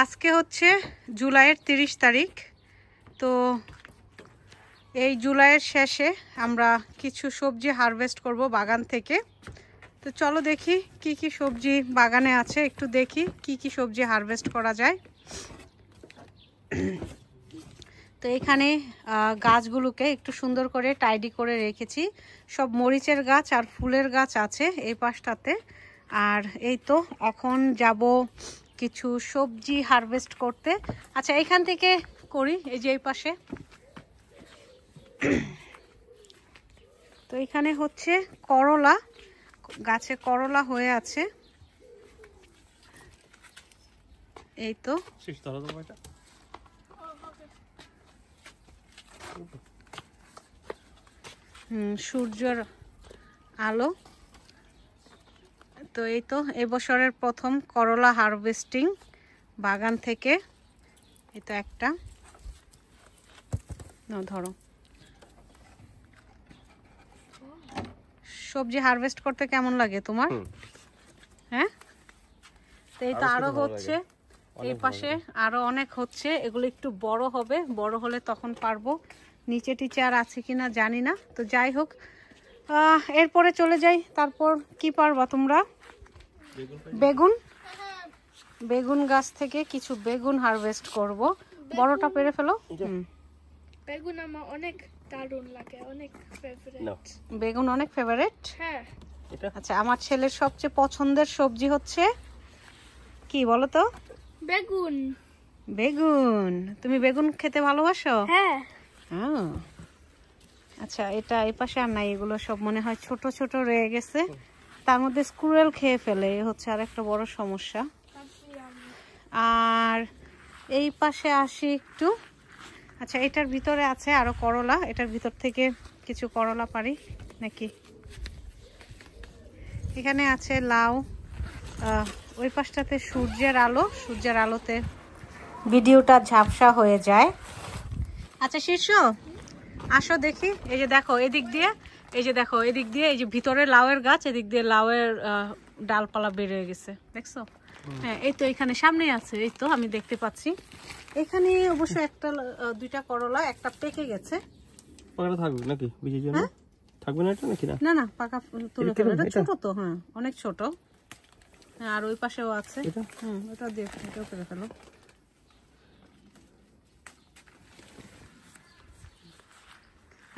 আজকে হচ্ছে জুলাইয়ের 30 তারিখ। তো এই জুলাইয়ের শেষে আমরা কিছু সবজি হারভেস্ট করব বাগান থেকে। তো চলো দেখি কি কি সবজি বাগানে আছে, একটু দেখি কি কি সবজি হারভেস্ট করা যায়। তো এখানে গাছগুলোকে একটু সুন্দর করে টাইডি করে রেখেছি। সব মরিচের গাছ আর ফুলের গাছ আছে এই পাশটাতে। আর এই তো এখন যাব কিছু সবজি হারভেস্ট করতে। আচ্ছা এখান থেকে করি, এই যে এই পাশে। তো এখানে হচ্ছে করলা, গাছে করলা হয়ে আছে। এই তো সূর্যের আলো। তো এই তো এবছরের প্রথম করলা হারভেস্টিং বাগান থেকে। এই তো একটা ধরো। সবজি হারভেস্ট করতে কেমন লাগে তোমার? হ্যাঁ, তো এই তো আরো হচ্ছে এই পাশে, আরো অনেক হচ্ছে। এগুলো একটু বড় হবে, বড় হলে তখন পারবো। নিচে টিচে আর আছে কিনা জানি না। তো যাই হোক, এরপরে চলে যাই। তারপর কি পারবা তোমরা? বেগুন, বেগুন গাছ থেকে কিছু বেগুন হারভেস্ট করব। বড়টা পেরে ফেলো। বেগুন আমার অনেক দারুণ লাগে, অনেক ফেভারিট। বেগুন অনেক ফেভারিট? হ্যাঁ। আচ্ছা, আমার ছেলের সবচেয়ে পছন্দের সবজি হচ্ছে কি বলো তো? বেগুন। বেগুন। তুমি বেগুন খেতে ভালোবাসো? হ্যাঁ। আচ্ছা, এটা এই পাশে আর নাই, এগুলো সব মনে হয় ছোট ছোট রয়ে গেছে। তার মধ্যে স্কুরেল খেয়ে ফেলে, হচ্ছে আর একটা বড় সমস্যা। আর এই পাশে আসি একটু। আচ্ছা, এটার ভিতরে আছে আরো করলা, এটার ভিতর থেকে কিছু করলা পারি নাকি? এখানে আছে লাউ। ওই পাশটাতে সূর্যের আলো, সূর্যের আলোতে ভিডিওটা ঝাপসা হয়ে যায়। আচ্ছা শীর্ষ, আসো দেখি। এই যে দেখো এদিক দিয়ে, এই যে দেখো এদিক দিয়ে, এই যে ভিতরে লাউয়ের গাছ, এদিক দিয়ে লাউয়ের ডালপালা বের হয়ে গেছে, দেখছো? হ্যাঁ, এই তো এখানে সামনেই আছে। এই তো আমি দেখতে পাচ্ছি। এখানে অবশ্য একটা দুইটা করলা, একটা পেকে গেছে। পাকাটা থাকবে নাকি বীজের জন্য? থাকবে না এটা নাকি? না না, পাকা তুলে ফেলো। এটা ছোট তো, হ্যাঁ অনেক ছোট। হ্যাঁ, আর ওই পাশেও আছে। ওটা দিয়ে এটাও করে ফেলো।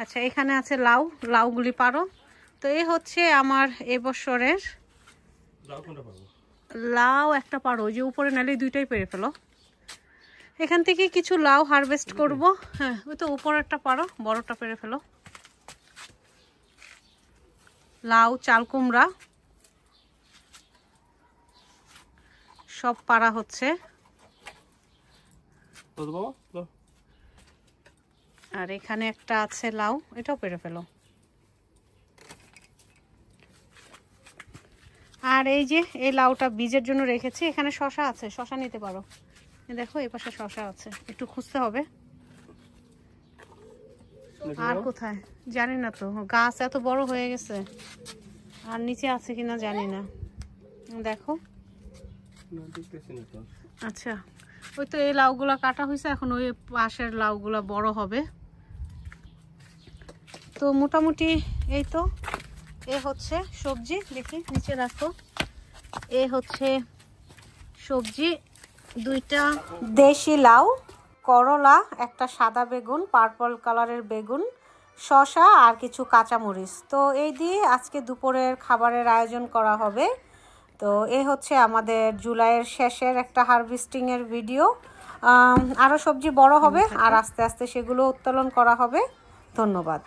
আচ্ছা, এখানে আছে লাউ, লাউগুলি পারো। তো এই হচ্ছে আমার এবছরের লাউ। একটা পারো, ওই যে উপরে নালে দুইটাই পেরে ফেলো। এখান থেকে কিছু লাউ হারভেস্ট করব। হ্যাঁ, ওই তো উপরেরটা পারো, বড়টা পেরে ফেলো। লাউ, চাল কুমড়া সব পারা হচ্ছে। আর এখানে একটা আছে লাউ, এটাও পেরে ফেলো। আর এই যে এই লাউটা বীজের জন্য রেখেছি। এখানে শসা আছে, শসা নিতে পারো। দেখো এই পাশে শসা আছে, একটু খুঁজতে হবে। আর কোথায় জানি না, তো গাছ এত বড় হয়ে গেছে। আর নিচে আছে কিনা জানি না, দেখো। আচ্ছা, ওই তো এই লাউগুলা কাটা হয়েছে, এখন ওই পাশের লাউগুলা বড় হবে। তো মোটামুটি এই তো এ হচ্ছে সবজি। দেখি নিচে রাখো। এ হচ্ছে সবজি, দুইটা দেশি লাউ, করলা, একটা সাদা বেগুন, পার্পল কালারের বেগুন, শসা আর কিছু কাঁচামরিচ। তো এই দিয়ে আজকে দুপুরের খাবারের আয়োজন করা হবে। তো এ হচ্ছে আমাদের জুলাইয়ের শেষের একটা হারভেস্টিংয়ের ভিডিও। আরও সবজি বড় হবে আর আস্তে আস্তে সেগুলো উত্তোলন করা হবে। ধন্যবাদ।